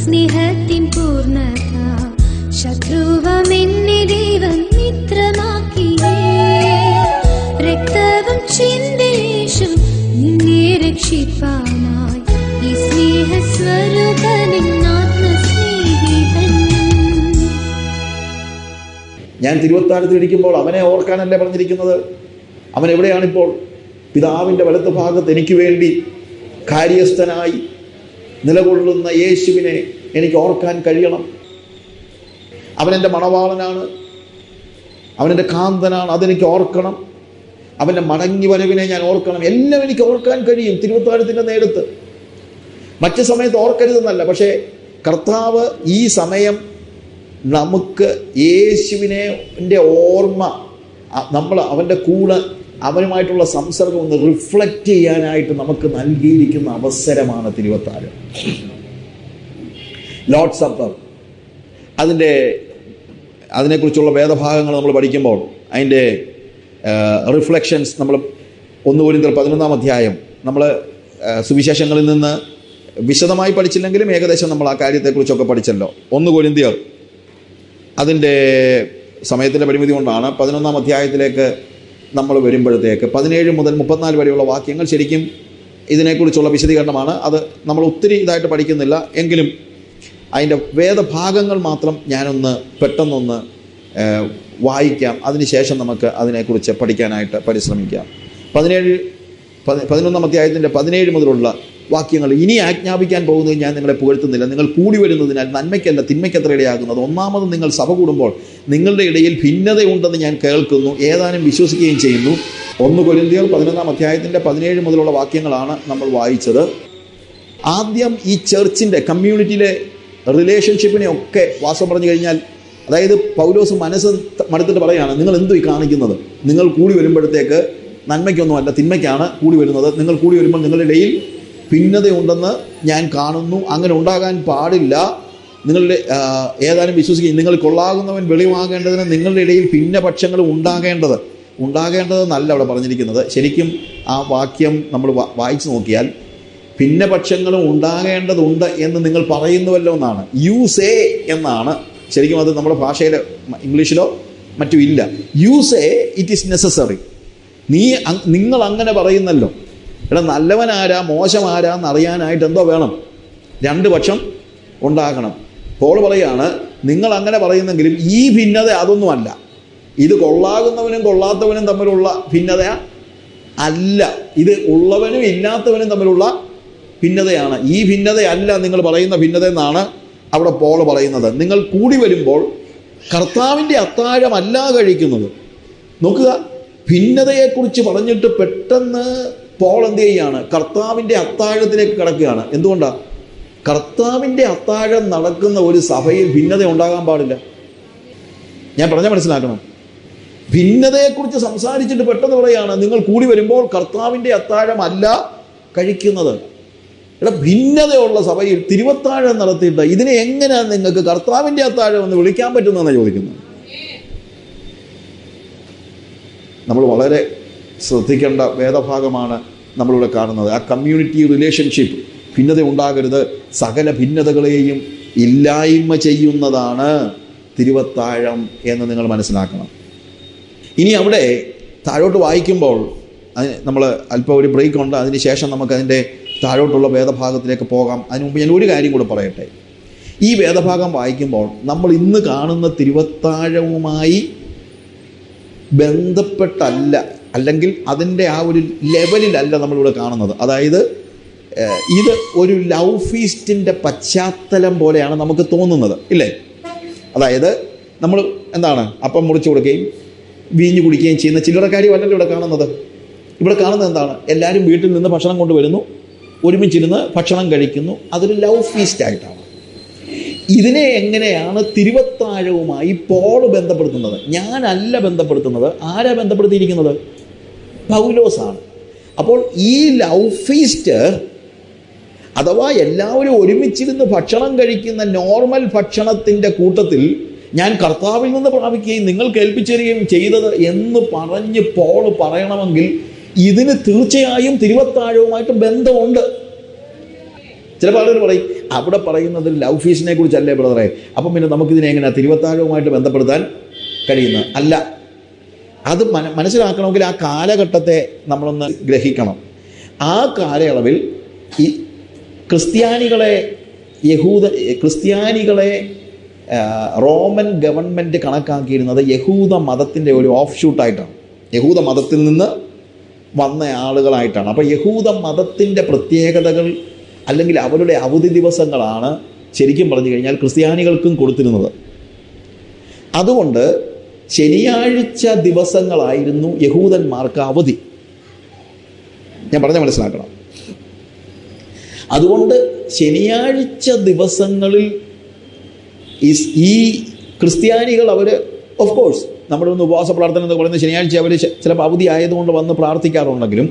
സ്നേഹത്തിൻ പൂർണ്ണത. ശത്രുവമെന്നെ ദൈവം മിത്രമാക്കിയേ. രക്തവും ചിന്തേശം നിന്നെ രക്ഷിപ്പാനായി ഈ സ്നേഹസ്വരൂപനിൻ ആത്മസ്നേഹിതൻ. ഞാൻ തിരുവത്താഴത്തിലിരിക്കുമ്പോൾ അവനെ ഓർക്കാനല്ലേ പറഞ്ഞിരിക്കുന്നത്. അവൻ എവിടെയാണിപ്പോൾ? പിതാവിൻ്റെ വലത്ത് ഭാഗത്ത് എനിക്ക് വേണ്ടി കാര്യസ്ഥനായി നിലകൊള്ളുന്ന യേശുവിനെ എനിക്ക് ഓർക്കാൻ കഴിയണം. അവനെൻ്റെ മണവാളനാണ്, അവനെൻ്റെ കാന്തനാണ്, അതെനിക്ക് ഓർക്കണം. അവൻ്റെ മടങ്ങി വരവിനെ ഞാൻ ഓർക്കണം. എല്ലാം എനിക്ക് ഓർക്കാൻ കഴിയും തിരുവത്താഴത്തിൻ്റെ നേരത്ത്. മറ്റു സമയത്ത് ഓർക്കരുതെന്നല്ല, പക്ഷേ കർത്താവ് ഈ സമയം നമുക്ക് യേശുവിനെ ഓർമ്മ, നമ്മൾ അവൻ്റെ കൂടെ അവനുമായിട്ടുള്ള സംസർഗം ഒന്ന് റിഫ്ലക്റ്റ് ചെയ്യാനായിട്ട് നമുക്ക് നൽകിയിരിക്കുന്ന അവസരമാണ് തിരുവത്താഴം. ലോർഡ്സ് സപ്പർ, അതിനെക്കുറിച്ചുള്ള വേദഭാഗങ്ങൾ നമ്മൾ പഠിക്കുമ്പോൾ അതിൻ്റെ റിഫ്ലക്ഷൻസ് നമ്മൾ 1 കൊരിന്ത്യർ 11-ാം അധ്യായം നമ്മൾ സുവിശേഷങ്ങളിൽ നിന്ന് വിശദമായി പഠിച്ചില്ലെങ്കിലും ഏകദേശം നമ്മൾ ആ കാര്യത്തെക്കുറിച്ചൊക്കെ പഠിച്ചല്ലോ. 1 കൊരിന്ത്യർ അതിൻ്റെ സമയത്തിൻ്റെ പരിമിതി കൊണ്ടാണ് 11-ാം അധ്യായത്തിലേക്ക് നമ്മൾ വരുമ്പോഴത്തേക്ക് 17 മുതൽ 34 വരെയുള്ള വാക്യങ്ങൾ ശരിക്കും ഇതിനെക്കുറിച്ചുള്ള വിശദീകരണമാണ്. അത് നമ്മൾ ഒത്തിരി ഇതായിട്ട് പഠിക്കുന്നില്ല, എങ്കിലും അതിൻ്റെ വേദഭാഗങ്ങൾ മാത്രം ഞാനൊന്ന് പെട്ടെന്നൊന്ന് വായിക്കാം. അതിനുശേഷം നമുക്ക് അതിനെക്കുറിച്ച് പഠിക്കാനായിട്ട് പരിശ്രമിക്കാം. 11-ാം അധ്യായത്തിൻ്റെ 17 മുതലുള്ള വാക്യങ്ങൾ: ഇനി ആജ്ഞാപിക്കാൻ പോകുന്നത് ഞാൻ നിങ്ങളെ പുകഴ്ത്തുന്നില്ല, നിങ്ങൾ കൂടി വരുന്നതിനാൽ നന്മയ്ക്കല്ല തിന്മയ്ക്കത്ര ഇടയാകുന്നത്. ഒന്നാമത് നിങ്ങൾ സഭ കൂടുമ്പോൾ നിങ്ങളുടെ ഇടയിൽ ഭിന്നതയുണ്ടെന്ന് ഞാൻ കേൾക്കുന്നു, ഏതാനും വിശ്വസിക്കുകയും ചെയ്യുന്നു. 1 കൊരിന്ത്യർ 11-ാം അധ്യായത്തിൻ്റെ 17 മുതലുള്ള വാക്യങ്ങളാണ് നമ്മൾ വായിച്ചത്. ആദ്യം ഈ ചർച്ചിൻ്റെ കമ്മ്യൂണിറ്റിയിലെ റിലേഷൻഷിപ്പിനെ ഒക്കെ വാസം പറഞ്ഞു കഴിഞ്ഞാൽ, അതായത് പൗലോസ് മനസ്സ് മടുത്തിട്ട് പറയുകയാണ്, നിങ്ങൾ എന്തു ഈ കാണിക്കുന്നത്? നിങ്ങൾ കൂടി വരുമ്പോഴത്തേക്ക് നന്മയ്ക്കൊന്നുമല്ല തിന്മയ്ക്കാണ് കൂടി വരുന്നത്. നിങ്ങൾ കൂടി വരുമ്പോൾ നിങ്ങളുടെ ഇടയിൽ ഭിന്നതയുണ്ടെന്ന് ഞാൻ കാണുന്നു, അങ്ങനെ ഉണ്ടാകാൻ പാടില്ല. നിങ്ങളുടെ ഏതാനും വിശ്വസിക്കുകയും നിങ്ങൾ കൊള്ളാകുന്നവൻ വെളിവാകേണ്ടതിന് നിങ്ങളുടെ ഇടയിൽ ഭിന്നപക്ഷങ്ങൾ ഉണ്ടാകേണ്ടതെന്നല്ല അവിടെ പറഞ്ഞിരിക്കുന്നത്. ശരിക്കും ആ വാക്യം നമ്മൾ വായിച്ചു നോക്കിയാൽ ഭിന്നപക്ഷങ്ങളും ഉണ്ടാകേണ്ടതുണ്ട് എന്ന് നിങ്ങൾ പറയുന്നുവല്ലോ എന്നാണ്. യു സേ എന്നാണ് ശരിക്കും. അത് നമ്മുടെ ഭാഷയിൽ ഇംഗ്ലീഷിലോ മറ്റും ഇല്ല. You say it is necessary. നിങ്ങൾ അങ്ങനെ പറയുന്നല്ലോ. എടാ, നല്ലവനാരാ മോശം ആരാന്ന് അറിയാനായിട്ട് എന്തോ വേണം? 2 പക്ഷം ഉണ്ടാകണം. പോൾ പറയാണ്, നിങ്ങൾ അങ്ങനെ പറയുന്നെങ്കിലും ഈ ഭിന്നത അതൊന്നുമല്ല. ഇത് കൊള്ളാകുന്നവനും കൊള്ളാത്തവനും തമ്മിലുള്ള ഭിന്നത അല്ല, ഇത് ഉള്ളവനും ഇല്ലാത്തവനും തമ്മിലുള്ള ഭിന്നതയാണ്. ഈ ഭിന്നതയല്ല നിങ്ങൾ പറയുന്ന ഭിന്നത എന്നാണ് അവിടെ പോൾ പറയുന്നത്. നിങ്ങൾ കൂടി വരുമ്പോൾ കർത്താവിൻ്റെ അത്താഴമല്ല കഴിക്കുന്നത്. നോക്കുക, ഭിന്നതയെക്കുറിച്ച് പറഞ്ഞിട്ട് പെട്ടെന്ന് പോൾ എന്ത് ചെയ്യുകയാണ്? കർത്താവിൻ്റെ അത്താഴത്തിലേക്ക് കിടക്കുകയാണ്. എന്തുകൊണ്ടാണ്? കർത്താവിൻ്റെ അത്താഴം നടക്കുന്ന ഒരു സഭയിൽ ഭിന്നത ഉണ്ടാകാൻ പാടില്ല. ഞാൻ പറഞ്ഞ മനസ്സിലാക്കണം. ഭിന്നതയെക്കുറിച്ച് സംസാരിച്ചിട്ട് പെട്ടെന്ന് പറയുകയാണ്, നിങ്ങൾ കൂടി വരുമ്പോൾ കർത്താവിൻ്റെ അത്താഴം അല്ല കഴിക്കുന്നത്. ഇവിടെ ഭിന്നതയുള്ള സഭയിൽ തിരുവത്താഴം നടത്തിയിട്ട് ഇതിനെ എങ്ങനെയാണ് നിങ്ങൾക്ക് കർത്താവിൻ്റെ അത്താഴം എന്ന് വിളിക്കാൻ പറ്റുന്നതെന്നാണ് ചോദിക്കുന്നത്. നമ്മൾ വളരെ ശ്രദ്ധിക്കേണ്ട വേദഭാഗമാണ് നമ്മളിവിടെ കാണുന്നത്. ആ കമ്മ്യൂണിറ്റി റിലേഷൻഷിപ്പ്, ഭിന്നത ഉണ്ടാകരുത്, സകല ഭിന്നതകളെയും ഇല്ലായ്മ ചെയ്യുന്നതാണ് തിരുവത്താഴം എന്ന് നിങ്ങൾ മനസ്സിലാക്കണം. ഇനി അവിടെ താഴോട്ട് വായിക്കുമ്പോൾ നമ്മൾ അല്പം ഒരു ബ്രേക്ക് ഉണ്ട്, അതിന് ശേഷം നമുക്കതിൻ്റെ താഴോട്ടുള്ള വേദഭാഗത്തിലേക്ക് പോകാം. അതിന് മുമ്പ് ഞാൻ ഒരു കാര്യം കൂടെ പറയട്ടെ. ഈ വേദഭാഗം വായിക്കുമ്പോൾ നമ്മൾ ഇന്ന് കാണുന്ന തിരുവത്താഴവുമായി ബന്ധപ്പെട്ടല്ല, അല്ലെങ്കിൽ അതിൻ്റെ ആ ഒരു ലെവലിലല്ല നമ്മളിവിടെ കാണുന്നത്. അതായത് ഇത് ഒരു ലവ് ഫീസ്റ്റിൻ്റെ പശ്ചാത്തലം പോലെയാണ് നമുക്ക് തോന്നുന്നത്, ഇല്ലേ? അതായത് നമ്മൾ എന്താണ്, അപ്പം മുറിച്ച് കൊടുക്കുകയും വീഞ്ഞു കുടിക്കുകയും ചെയ്യുന്ന ചില്ലറ കാര്യമല്ലല്ലോ ഇവിടെ കാണുന്നത്. ഇവിടെ കാണുന്നത് എന്താണ്? എല്ലാവരും വീട്ടിൽ നിന്ന് ഭക്ഷണം കൊണ്ടുവരുന്നു, ഒരുമിച്ചിരുന്ന് ഭക്ഷണം കഴിക്കുന്നു. അതൊരു ലവ് ഫീസ്റ്റായിട്ടാണ്. ഇതിനെ എങ്ങനെയാണ് തിരുവത്താഴവുമായി പോൾ ബന്ധപ്പെടുത്തുന്നത്? ഞാനല്ല ബന്ധപ്പെടുത്തുന്നത്. ആരാ ബന്ധപ്പെടുത്തിയിരിക്കുന്നത്? പൗലോസാണ്. അപ്പോൾ ഈ ലവ് ഫീസ്റ്റ് അഥവാ എല്ലാവരും ഒരുമിച്ചിരുന്ന് ഭക്ഷണം കഴിക്കുന്ന നോർമൽ ഭക്ഷണത്തിൻ്റെ കൂട്ടത്തിൽ ഞാൻ കർത്താവിൽ നിന്ന് പ്രാപിക്കുകയും നിങ്ങൾ കേൾപ്പിച്ചു തരികയും ചെയ്തത് എന്ന് പറഞ്ഞ് പോൾ പറയണമെങ്കിൽ ഇതിന് തീർച്ചയായും തിരുവത്താഴവുമായിട്ട് ബന്ധമുണ്ട്. ചിലപ്പോൾ ആളുകൾ പറയും അവിടെ പറയുന്നത് ലവ് ഫീസ്റ്റിനെ കുറിച്ചല്ലേ ബ്രദറെ, അപ്പം പിന്നെ നമുക്കിതിനെ എങ്ങനെയാണ് തിരുവത്താഴവുമായിട്ട് ബന്ധപ്പെടുത്താൻ കഴിയുന്നത്? അല്ല, അത് മനസ്സിലാക്കണമെങ്കിൽ ആ കാലഘട്ടത്തെ നമ്മളൊന്ന് ഗ്രഹിക്കണം. ആ കാലയളവിൽ ഈ ക്രിസ്ത്യാനികളെ റോമൻ ഗവൺമെൻറ് കണക്കാക്കിയിരുന്നത് യഹൂദ മതത്തിൻ്റെ ഒരു ഓഫ് ഷൂട്ടായിട്ടാണ്, യഹൂദ മതത്തിൽ നിന്ന് വന്ന ആളുകളായിട്ടാണ്. അപ്പോൾ യഹൂദ മതത്തിൻ്റെ പ്രത്യേകതകൾ അല്ലെങ്കിൽ അവരുടെ അവധി ദിവസങ്ങളാണ് ശരിക്കും പറഞ്ഞു കഴിഞ്ഞാൽ ക്രിസ്ത്യാനികൾക്കും കൊടുത്തിരുന്നത്. അതുകൊണ്ട് ശനിയാഴ്ച ദിവസങ്ങളായിരുന്നു യഹൂദന്മാർക്ക് അവധി. ഞാൻ പറഞ്ഞ മനസ്സിലാക്കണം. അതുകൊണ്ട് ശനിയാഴ്ച ദിവസങ്ങളിൽ ഈ ക്രിസ്ത്യാനികൾ അവർ ഓഫ് കോഴ്സ് നമ്മുടെ ഒന്ന് ഉപവാസ പ്രാർത്ഥന എന്ന് പറയുന്നത് ശനിയാഴ്ച അവർ ചിലപ്പോൾ അവധി ആയതുകൊണ്ട് വന്ന് പ്രാർത്ഥിക്കാറുണ്ടെങ്കിലും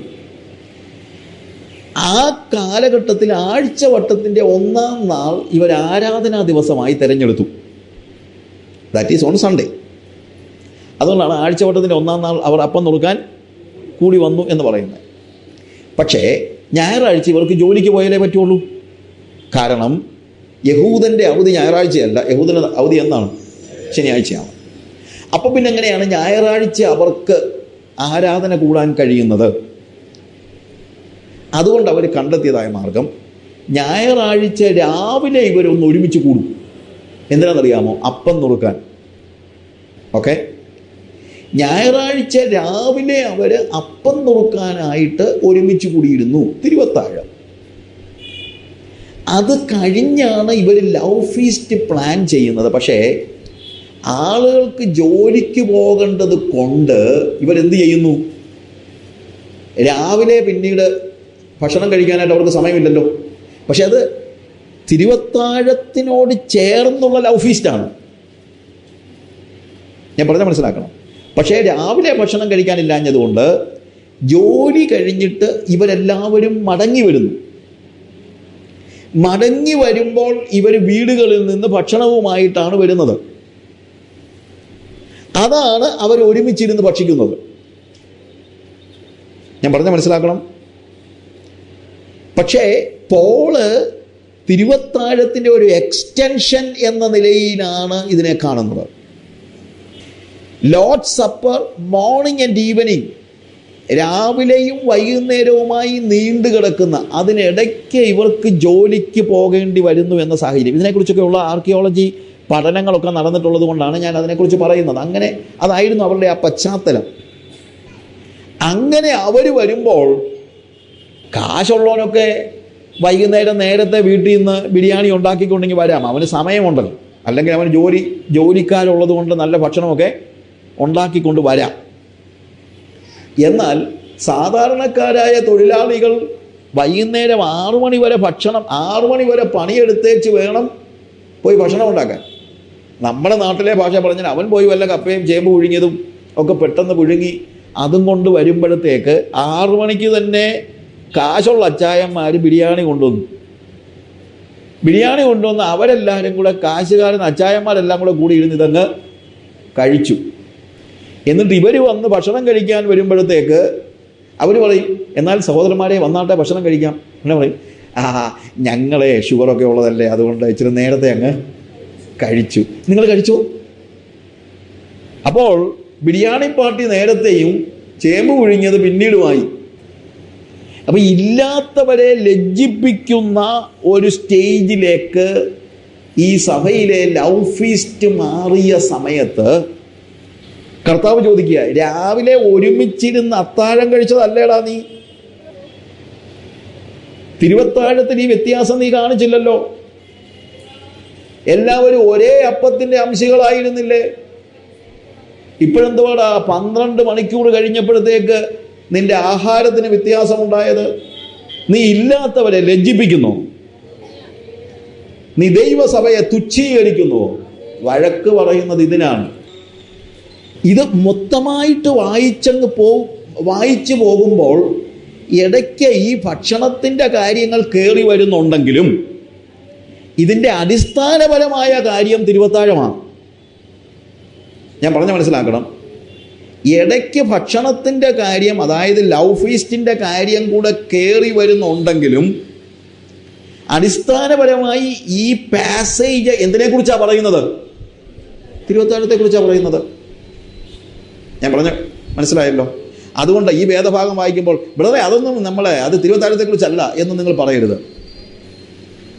ആ കാലഘട്ടത്തിൽ ആഴ്ചവട്ടത്തിൻ്റെ 1-ാം നാൾ ഇവർ ആരാധനാ ദിവസമായി തിരഞ്ഞെടുത്തു. That is on Sunday. അതുകൊണ്ടാണ് ആഴ്ചവട്ടത്തിൻ്റെ 1-ാം നാൾ അവർ അപ്പം നുറുക്കാൻ കൂടി വന്നു എന്ന് പറയുന്നത്. പക്ഷേ ഞായറാഴ്ച ഇവർക്ക് ജോലിക്ക് പോയാലേ പറ്റുള്ളൂ. കാരണം യഹൂദൻ്റെ അവധി ഞായറാഴ്ചയല്ല, യഹൂദൻ്റെ അവധി എന്നാണ്? ശനിയാഴ്ചയാണ്. അപ്പം പിന്നെ എങ്ങനെയാണ് ഞായറാഴ്ച അവർക്ക് ആരാധന കൂടാൻ കഴിയുന്നത്? അതുകൊണ്ട് അവർ കണ്ടെത്തിയതായ മാർഗം ഞായറാഴ്ച രാവിലെ ഇവരൊന്ന് ഒരുമിച്ച് കൂടും. എന്തിനാണെന്നറിയാമോ? അപ്പം നുറുക്കാൻ. ഓക്കെ, ഞായറാഴ്ച രാവിലെ അവർ അപ്പം നുറുക്കാനായിട്ട് ഒരുമിച്ച് കൂടിയിരുന്നു തിരുവത്താഴം. അത് കഴിഞ്ഞാണ് ഇവർ ലവ് ഫീസ്റ്റ് പ്ലാൻ ചെയ്യുന്നത്. പക്ഷേ ആളുകൾക്ക് ജോലിക്ക് പോകേണ്ടത് കൊണ്ട് ഇവരെന്ത് ചെയ്യുന്നു? രാവിലെ പിന്നീട് ഭക്ഷണം കഴിക്കാനായിട്ട് അവർക്ക് സമയമില്ലല്ലോ. പക്ഷെ അത് തിരുവത്താഴത്തിനോട് ചേർന്നുള്ള ലവ് ഫീസ്റ്റാണ്. ഞാൻ പറഞ്ഞാൽ മനസ്സിലാക്കണം. പക്ഷേ രാവിലെ ഭക്ഷണം കഴിക്കാനില്ലാഞ്ഞതുകൊണ്ട് ജോലി കഴിഞ്ഞിട്ട് ഇവരെല്ലാവരും മടങ്ങി വരുന്നു. മടങ്ങി വരുമ്പോൾ ഇവർ വീടുകളിൽ നിന്ന് ഭക്ഷണവുമായിട്ടാണ് വരുന്നത്. അതാണ് അവർ ഒരുമിച്ചിരുന്ന് ഭക്ഷിക്കുന്നത്. ഞാൻ പറഞ്ഞ മനസ്സിലാക്കണം. പക്ഷേ പോള് തിരുവത്താഴത്തിൻ്റെ ഒരു എക്സ്റ്റൻഷൻ എന്ന നിലയിലാണ് ഇതിനെ കാണുന്നത്. Lord supper morning and evening, രാവിലെയും വൈകുന്നേരവുമായി നീണ്ടു കിടക്കുന്ന, അതിനിടയ്ക്ക് ഇവർക്ക് ജോലിക്ക് പോകേണ്ടി വരുന്നു എന്ന സാഹചര്യം. ഇതിനെക്കുറിച്ചൊക്കെയുള്ള ആർക്കിയോളജി പഠനങ്ങളൊക്കെ നടന്നിട്ടുള്ളത് കൊണ്ടാണ് ഞാൻ അതിനെക്കുറിച്ച് പറയുന്നത്. അങ്ങനെ അതായിരുന്നു അവരുടെ ആ പശ്ചാത്തലം. അങ്ങനെ അവർ വരുമ്പോൾ കാശുള്ളവനൊക്കെ വൈകുന്നേരം നേരത്തെ വീട്ടിൽ നിന്ന് ബിരിയാണി ഉണ്ടാക്കിക്കൊണ്ടെങ്കിൽ വരാം, അവന് സമയമുണ്ടല്ലോ. അല്ലെങ്കിൽ അവന് ജോലിക്കാരുള്ളത് കൊണ്ട് നല്ല ഭക്ഷണമൊക്കെ ഉണ്ടാക്കിക്കൊണ്ട് വരാം. എന്നാൽ സാധാരണക്കാരായ തൊഴിലാളികൾ വൈകുന്നേരം 6 മണി വരെ 6 മണി വരെ പണിയെടുത്തേച്ച് വേണം പോയി ഭക്ഷണം ഉണ്ടാക്കാൻ. നമ്മുടെ നാട്ടിലെ ഭാഷ പറഞ്ഞാൽ അവൻ പോയി വല്ല കപ്പയും ചേമ്പ് പുഴുങ്ങിയതും ഒക്കെ പെട്ടെന്ന് പുഴുങ്ങി അതും കൊണ്ട് വരുമ്പോഴത്തേക്ക് 6 മണിക്ക് തന്നെ കാശുള്ള അച്ചായന്മാർ ബിരിയാണി കൊണ്ടുവന്ന് അവരെല്ലാവരും കൂടെ, കാശുകാരൻ അച്ചായന്മാരെല്ലാം കൂടി ഇരുന്ന് ഇതങ്ങ് കഴിച്ചു. എന്നിട്ട് ഇവർ വന്ന് ഭക്ഷണം കഴിക്കാൻ വരുമ്പോഴത്തേക്ക് അവർ പറയും, എന്നാൽ സഹോദരന്മാരെ വന്നാട്ടെ ഭക്ഷണം കഴിക്കാം. അങ്ങനെ പറയും, ഞങ്ങളെ ഷുഗറൊക്കെ ഉള്ളതല്ലേ, അതുകൊണ്ട് ഇച്ചിരി നേരത്തെ അങ്ങ് കഴിച്ചു. നിങ്ങൾ കഴിച്ചോ? അപ്പോൾ ബിരിയാണി പാർട്ടി നേരത്തെയും ചേമ്പ് പുഴുങ്ങിയത് പിന്നീടുമായി. അപ്പം ഇല്ലാത്തവരെ ലജ്ജിപ്പിക്കുന്ന ഒരു സ്റ്റേജിലേക്ക് ഈ സഭയിലെ ലവ് ഫീസ്റ്റ് മാറിയ സമയത്ത് കർത്താവ് ചോദിക്കുക, രാവിലെ ഒരുമിച്ചിരുന്ന് അത്താഴം കഴിച്ചതല്ലേടാ നീ? തിരുവത്താഴത്തിന് ഈ വ്യത്യാസം നീ കാണിച്ചില്ലല്ലോ. എല്ലാവരും ഒരേ അപ്പത്തിൻ്റെ അംശികളായിരുന്നില്ലേ? ഇപ്പോഴെന്തുവാടാ 12 മണിക്കൂർ കഴിഞ്ഞപ്പോഴത്തേക്ക് നിന്റെ ആഹാരത്തിന് വ്യത്യാസമുണ്ടായത്? നീ ഇല്ലാത്തവരെ ലജ്ജിപ്പിക്കുന്നു, നീ ദൈവസഭയെ തുച്ഛീകരിക്കുന്നു. വഴക്ക് പറയുന്നത് ഇതിനാണ്. ഇത് മൊത്തമായിട്ട് വായിച്ചു പോകുമ്പോൾ ഇടയ്ക്ക് ഈ ഭക്ഷണത്തിൻ്റെ കാര്യങ്ങൾ കയറി വരുന്നുണ്ടെങ്കിലും ഇതിൻ്റെ അടിസ്ഥാനപരമായ കാര്യം തിരുവത്താഴമാണ്. ഞാൻ പറഞ്ഞ മനസ്സിലാക്കണം. ഇടയ്ക്ക് ഭക്ഷണത്തിൻ്റെ കാര്യം, അതായത് ലവ് ഫീസ്റ്റിൻ്റെ കാര്യം കൂടെ കയറി വരുന്നുണ്ടെങ്കിലും അടിസ്ഥാനപരമായി ഈ പാസേജ് എന്തിനെ കുറിച്ചാണ് പറയുന്നത്? തിരുവത്താഴത്തെ കുറിച്ചാണ് പറയുന്നത്. ഞാൻ പറഞ്ഞ മനസ്സിലായല്ലോ. അതുകൊണ്ട് ഈ വേദഭാഗം വായിക്കുമ്പോൾ ബ്രദറെ അതൊന്നും അത് തിരുവത്താഴത്തെക്കുറിച്ചല്ല എന്ന് നിങ്ങൾ പറയരുത്.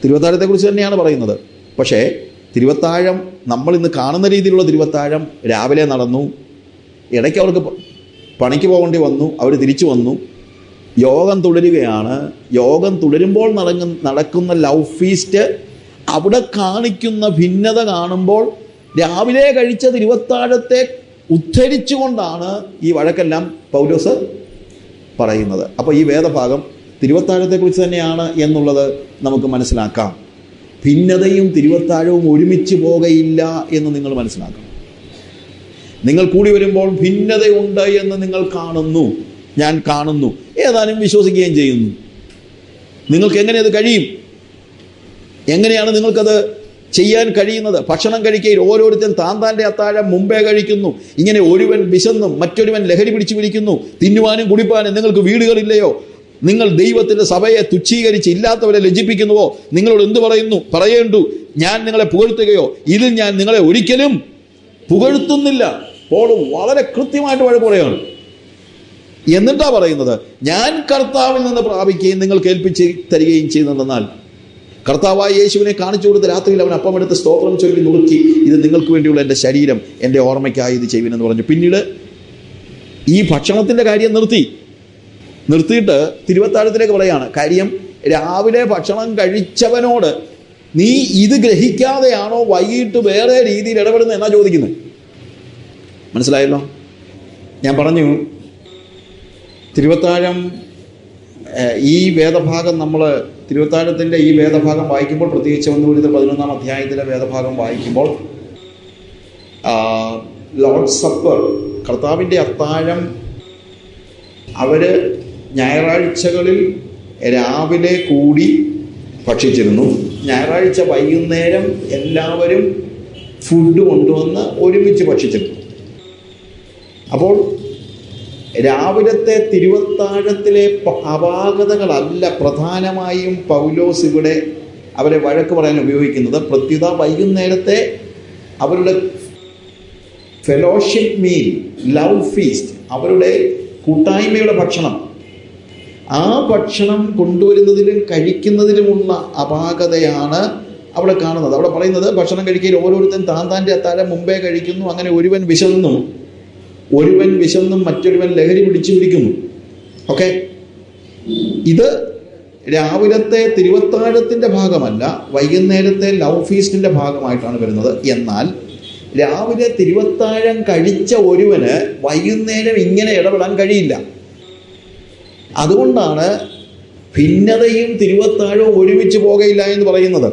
തിരുവത്താഴത്തെക്കുറിച്ച് തന്നെയാണ് പറയുന്നത്. പക്ഷേ തിരുവത്താഴം നമ്മൾ ഇന്ന് കാണുന്ന രീതിയിലുള്ള തിരുവത്താഴം രാവിലെ നടന്നു, ഇടയ്ക്ക് അവർക്ക് പണിക്ക് പോകേണ്ടി വന്നു, അവർ തിരിച്ചു വന്നു, യോഗം തുടരുകയാണ്. യോഗം തുടരുമ്പോൾ നടക്കുന്ന ലവ് ഫീസ്റ്റ്, അവിടെ കാണിക്കുന്ന ഭിന്നത കാണുമ്പോൾ രാവിലെ കഴിച്ച തിരുവത്താഴത്തെ ഉദ്ധരിച്ചുകൊണ്ടാണ് ഈ വഴക്കെല്ലാം പൗലോസ് പറയുന്നത്. അപ്പോൾ ഈ വേദഭാഗം തിരുവത്താഴത്തെക്കുറിച്ച് തന്നെയാണ് എന്നുള്ളത് നമുക്ക് മനസ്സിലാക്കാം. ഭിന്നതയും തിരുവത്താഴവും ഒരുമിച്ച് പോകയില്ല എന്ന് നിങ്ങൾ മനസ്സിലാക്കണം. നിങ്ങൾ കൂടി വരുമ്പോൾ ഭിന്നതയുണ്ട് എന്ന് നിങ്ങൾ കാണുന്നു, ഞാൻ കാണുന്നു, ഏതാനും വിശ്വസിക്കുകയും ചെയ്യുന്നു. നിങ്ങൾക്ക് എങ്ങനെ അത് കഴിയും? എങ്ങനെയാണ് നിങ്ങൾക്കത് ചെയ്യാൻ കഴിയുന്നത്? ഭക്ഷണം കഴിക്കയിൽ ഓരോരുത്തൻ താന്താൻ്റെ അത്താഴം മുമ്പേ കഴിക്കുന്നു. ഇങ്ങനെ ഒരുവൻ വിശന്നും മറ്റൊരുവൻ ലഹരി പിടിച്ചു പിടിക്കുന്നു. തിന്നുവാനും കുടിപ്പാനും നിങ്ങൾക്ക് വീടുകളില്ലയോ? നിങ്ങൾ ദൈവത്തിൻ്റെ സഭയെ തുച്ഛീകരിച്ച് ഇല്ലാത്തവരെ ലജ്ജിപ്പിക്കുന്നുവോ? നിങ്ങളോട് എന്ത് പറയേണ്ടു? ഞാൻ നിങ്ങളെ പുകഴ്ത്തുകയോ? ഇതിൽ ഞാൻ നിങ്ങളെ ഒരിക്കലും പുകഴ്ത്തുന്നില്ല. പോൾ വളരെ കൃത്യമായിട്ട് വഴക്ക് പറയുകയാണ്. എന്നിട്ടാ പറയുന്നത്, ഞാൻ കർത്താവിൽ നിന്ന് പ്രാപിക്കുകയും നിങ്ങൾ കേൾപ്പിച്ച് തരികയും ചെയ്യുന്നതെന്നാൽ, കർത്താവായ യേശുവിനെ കാണിച്ചു കൊടുത്ത് രാത്രിയിൽ അവൻ അപ്പമെടുത്ത് സ്തോത്രം ചൊല്ലി നുറുക്കി, ഇത് നിങ്ങൾക്ക് വേണ്ടിയുള്ള എൻ്റെ ശരീരം, എൻ്റെ ഓർമ്മയ്ക്കായി ഇത് ചെയ്യുവിനെന്ന് പറഞ്ഞു. പിന്നീട് ഈ ഭക്ഷണത്തിൻ്റെ കാര്യം നിർത്തിയിട്ട് തിരുവത്താഴത്തിലേക്ക് പറയാണ്. കാര്യം രാവിലെ ഭക്ഷണം കഴിച്ചവനോട് നീ ഇത് ഗ്രഹിക്കാതെയാണോ വൈകിട്ട് വേറെ രീതിയിൽ ഇടപെടുന്നത് എന്നാ ചോദിക്കുന്നത്. മനസ്സിലായല്ലോ? ഞാൻ പറഞ്ഞു, തിരുവത്താഴം ഈ വേദഭാഗം നമ്മൾ തിരുവത്താഴത്തിൻ്റെ ഈ വേദഭാഗം വായിക്കുമ്പോൾ, പ്രത്യേകിച്ച് 11-ാം അധ്യായത്തിലെ വേദഭാഗം വായിക്കുമ്പോൾ, ലോർഡ്സ് സപ്പർ, കർത്താവിൻ്റെ അത്താഴം, അവർ ഞായറാഴ്ചകളിൽ രാവിലെ കൂടി ഭക്ഷിച്ചിരുന്നു. ഞായറാഴ്ച വൈകുന്നേരം എല്ലാവരും ഫുഡ് കൊണ്ടുവന്ന് ഒരുമിച്ച് ഭക്ഷിച്ചിരുന്നു. അപ്പോൾ രാവിലത്തെ തിരുവത്താഴത്തിലെ അപാകതകളല്ല പ്രധാനമായും പൗലോസ് ഇവിടെ അവരെ വഴക്ക് പറയാൻ ഉപയോഗിക്കുന്നത്. പ്രത്യുത വൈകുന്നേരത്തെ അവരുടെ ഫെലോഷിപ്പ് മീൽ, ലവ് ഫീസ്റ്റ്, അവരുടെ കൂട്ടായ്മയുടെ ഭക്ഷണം, ആ ഭക്ഷണം കൊണ്ടുവരുന്നതിലും കഴിക്കുന്നതിലുമുള്ള അപാകതയാണ് അവിടെ കാണുന്നത്. അവിടെ പറയുന്നത്, ഭക്ഷണം കഴിക്കുകയിൽ ഓരോരുത്തൻ താന്താൻ്റെ അത്താഴം മുമ്പേ കഴിക്കുന്നു. അങ്ങനെ ഒരുവൻ വിശന്നും മറ്റൊരുവൻ ലഹരി പിടിച്ചു പിടിക്കുന്നു. ഓക്കെ, ഇത് രാവിലത്തെ തിരുവത്താഴത്തിൻ്റെ ഭാഗമല്ല, വൈകുന്നേരത്തെ ലവ് ഫീസ്റ്റിൻ്റെ ഭാഗമായിട്ടാണ് വരുന്നത്. എന്നാൽ രാവിലെ തിരുവത്താഴം കഴിച്ച ഒരുവന് വൈകുന്നേരം ഇങ്ങനെ ഇടപെടാൻ കഴിയില്ല. അതുകൊണ്ടാണ് ഭിന്നതയും തിരുവത്താഴവും ഒരുമിച്ച് പോകയില്ല എന്ന് പറയുന്നത്.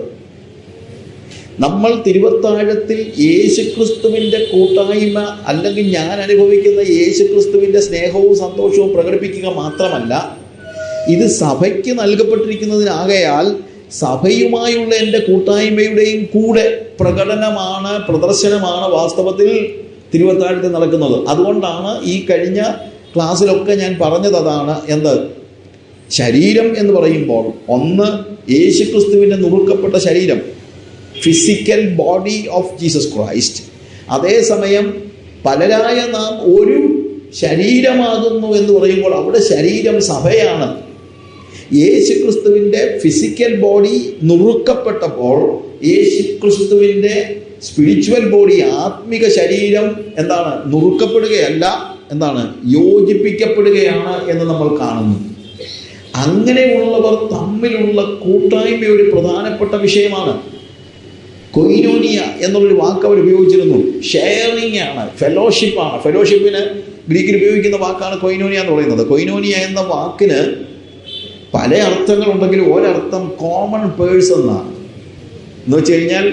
നമ്മൾ തിരുവത്താഴത്തിൽ യേശുക്രിസ്തുവിൻ്റെ കൂട്ടായ്മ, അല്ലെങ്കിൽ ഞാൻ അനുഭവിക്കുന്ന യേശുക്രിസ്തുവിൻ്റെ സ്നേഹവും സന്തോഷവും പ്രകടിപ്പിക്കുക മാത്രമല്ല, ഇത് സഭയ്ക്ക് നൽകപ്പെട്ടിരിക്കുന്നതിനാകയാൽ സഭയുമായുള്ള എൻ്റെ കൂട്ടായ്മയുടെയും കൂടെ പ്രദർശനമാണ് വാസ്തവത്തിൽ തിരുവത്താഴത്തിൽ നടക്കുന്നത്. അതുകൊണ്ടാണ് ഈ കഴിഞ്ഞ ക്ലാസ്സിലൊക്കെ ഞാൻ പറഞ്ഞത് അതാണ്. ശരീരം എന്ന് പറയുമ്പോൾ, ഒന്ന് യേശുക്രിസ്തുവിൻ്റെ നുറുക്കപ്പെട്ട ശരീരം, physical body of Jesus Christ. അതേസമയം പലരായ നാം ഒരു ശരീരമാകുന്നു എന്ന് പറയുമ്പോൾ അവിടെ ശരീരം സഭയാണ്. യേശുക്രിസ്തുവിൻ്റെ ഫിസിക്കൽ ബോഡി നുറുക്കപ്പെട്ടപ്പോൾ യേശുക്രിസ്തുവിൻ്റെ സ്പിരിച്വൽ ബോഡി, ആത്മിക ശരീരം നുറുക്കപ്പെടുകയല്ല, യോജിപ്പിക്കപ്പെടുകയാണ് എന്ന് നമ്മൾ കാണുന്നു. അങ്ങനെയുള്ളവർ തമ്മിലുള്ള കൂട്ടായ്മ ഒരു പ്രധാനപ്പെട്ട വിഷയമാണ്. കൊയിനോനിയ എന്നുള്ളൊരു വാക്ക് അവർ ഉപയോഗിച്ചിരുന്നു. ഷെയറിംഗ് ആണ്, ഫെലോഷിപ്പാണ്. ഫെലോഷിപ്പിന് ഗ്രീക്കിൽ ഉപയോഗിക്കുന്ന വാക്കാണ് കൊയിനോനിയ എന്ന് പറയുന്നത്. കൊയിനോനിയ എന്ന വാക്കിന് പല അർത്ഥങ്ങളുണ്ടെങ്കിലും ഒരർത്ഥം കോമൺ പേഴ്സ് എന്നാണ്. എന്ന് വെച്ച് കഴിഞ്ഞാൽ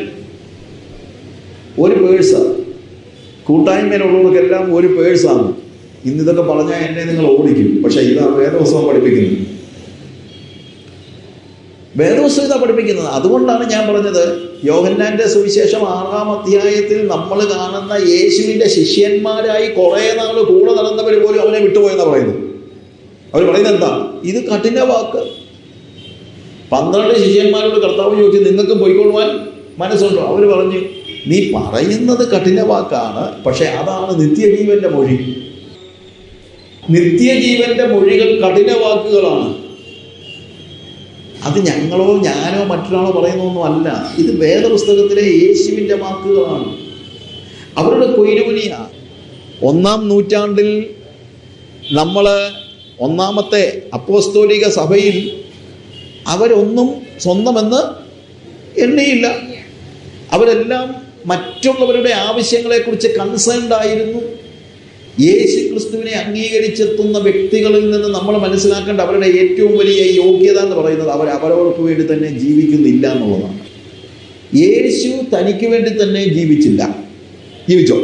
ഒരു പേഴ്സാണ്, കൂട്ടായ്മയിലുള്ളവർക്കെല്ലാം ഒരു പേഴ്സാണ്. ഇന്നിതൊക്കെ പറഞ്ഞാൽ എന്നെ നിങ്ങൾ ഓടിക്കും. പക്ഷേ ഇതാണ് വേദപുസ്തകം പഠിപ്പിക്കുന്നത്. അതുകൊണ്ടാണ് ഞാൻ പറഞ്ഞത്, യോഹന്നാന്റെ സുവിശേഷം 6-ാം അധ്യായത്തിൽ നമ്മൾ കാണുന്ന യേശുവിൻ്റെ ശിഷ്യന്മാരായി കുറേ നാൾ കൂടെ നടന്നവർ പോലും അവനെ വിട്ടുപോയെന്നാണ് പറയുന്നത്. അവർ പറയുന്നത് എന്താ? ഇത് കഠിന വാക്ക്, 12 ശിഷ്യന്മാരോട് കർത്താവ് ചോദിച്ചു, നിങ്ങൾക്ക് പോയിക്കൊള്ളുവാൻ മനസ്സുണ്ടോ? അവർ പറഞ്ഞു, നീ പറയുന്നത് കഠിന വാക്കാണ്, പക്ഷെ അതാണ് നിത്യജീവന്റെ മൊഴി. നിത്യജീവന്റെ മൊഴികൾ കഠിന വാക്കുകളാണ്. അത് ഞങ്ങളോ ഞാനോ മറ്റൊരാളോ പറയുന്നൊന്നും അല്ല. ഇത് വേദപുസ്തകത്തിലെ യേശുവിൻ്റെ വാക്കുകളാണ്. അവരുടെ കൊയിനോനിയ 1-ാം നൂറ്റാണ്ടിൽ നമ്മൾ ഒന്നാമത്തെ അപ്പോസ്തോലിക സഭയിൽ അവരൊന്നും സ്വന്തമെന്ന് എണ്ണിയില്ല. അവരെല്ലാം മറ്റുള്ളവരുടെ ആവശ്യങ്ങളെക്കുറിച്ച് കൺസേൺഡ് ആയിരുന്നു. യേശു ക്രിസ്തുവിനെ അംഗീകരിച്ചെത്തുന്ന വ്യക്തികളിൽ നിന്ന് നമ്മൾ മനസ്സിലാക്കേണ്ട അവരുടെ ഏറ്റവും വലിയ യോഗ്യത എന്ന് പറയുന്നത് അവരവർക്ക് വേണ്ടി തന്നെ ജീവിക്കുന്നില്ല എന്നുള്ളതാണ്. യേശു തനിക്ക് വേണ്ടി തന്നെ ജീവിച്ചോ?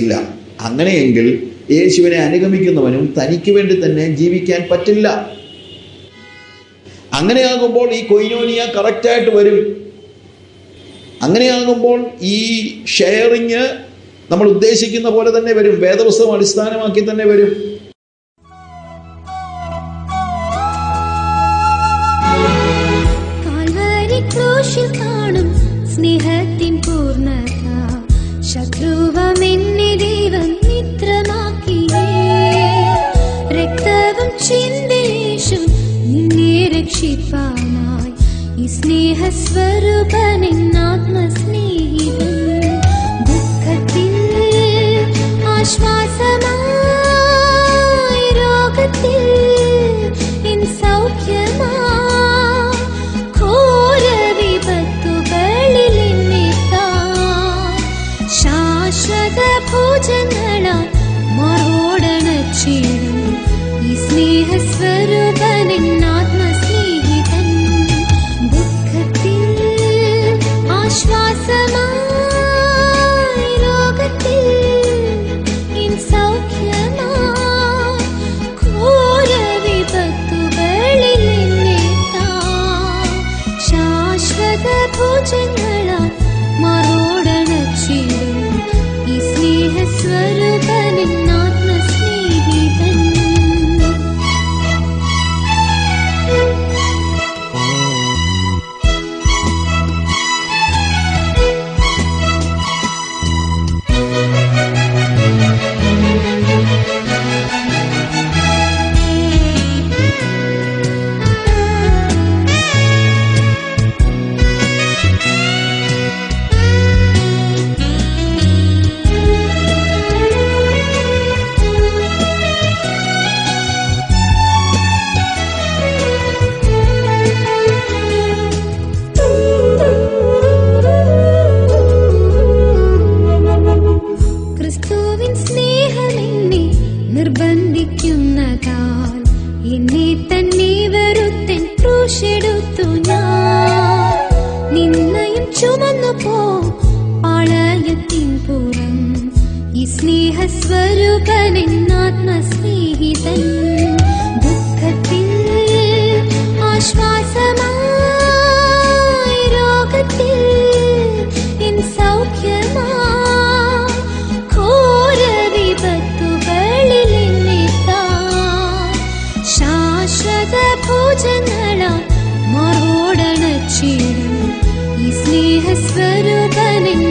ഇല്ല. അങ്ങനെയെങ്കിൽ യേശുവിനെ അനുഗമിക്കുന്നവനും തനിക്ക് വേണ്ടി തന്നെ ജീവിക്കാൻ പറ്റില്ല. അങ്ങനെയാകുമ്പോൾ ഈ കൊയിനോനിയ കറക്റ്റായിട്ട് വരും. അങ്ങനെയാകുമ്പോൾ ഈ ഷെയറിങ് നമ്മൾ ഉദ്ദേശിക്കുന്ന പോലെ തന്നെ വരും. വേദപുസ്തകം അടിസ്ഥാനമാക്കി തന്നെ വരും. കാൽവരി ക്രൂശിൽ കാണും സ്നേഹത്തിൻ പൂർണ്ണത, ശത്രുവമെന്നെ ദൈവം മിത്രമാക്കിയേ. രക്തവും ചിന്തയേശും നിന്നെ രക്ഷിപ്പാനായി, ഈ സ്നേഹസ്വരൂപനെൻ ആത്മസ്നേഹിതൻ. ആശ്വാസമായി രോഗത്തിൽ എൻ സൗഖ്യമായി, ഘോര വിപത്തുകളിൽ എന്നെ താൻ ശാശ്വത ഭോജങ്ങളാൽ മറോടണച്ചിടും, ഈ സ്നേഹസ്വരൂപനെൻ ആത്മസ്നേഹിതൻ. ദുഃഖത്തിൽ ആശ്വാസമായി രോഗത്തിൽ സൗഖ്യമായി, ഘോര വിപത്തുകളിൽ എന്നെ താൻ ശാശ്വത ഭോജങ്ങളാൽ മറോടണച്ചിടും, ഈ സ്നേഹസ്വരൂപനെൻ ആത്മസ്നേഹിതൻ. ക്രിസ്തുവിൻ സ്നേഹമെന്നെ നിർബന്ധിക്കുന്നതാൽ എന്നെ തന്നെ വെറുത്തൻ ക്രൂശെടുത്തു ഞാൻ. നിന്നയും ചുമന്നു പോ പാളയത്തിൻ പുറം, ഈ സ്നേഹസ്വരൂപനെൻ ആത്മസ്നേഹിതൻ. ദുഃഖത്തിൽ ആശ്വാസമായി രോഗത്തിൽ എൻ സൗഖ്യമായി, ഘോര വിപത്തുകളിൽ എന്നെ താൻ ശാശ്വത ഭോജങ്ങളാൽ മറോടണച്ചിടും, ഈ സ്നേഹസ്വരൂപനെൻ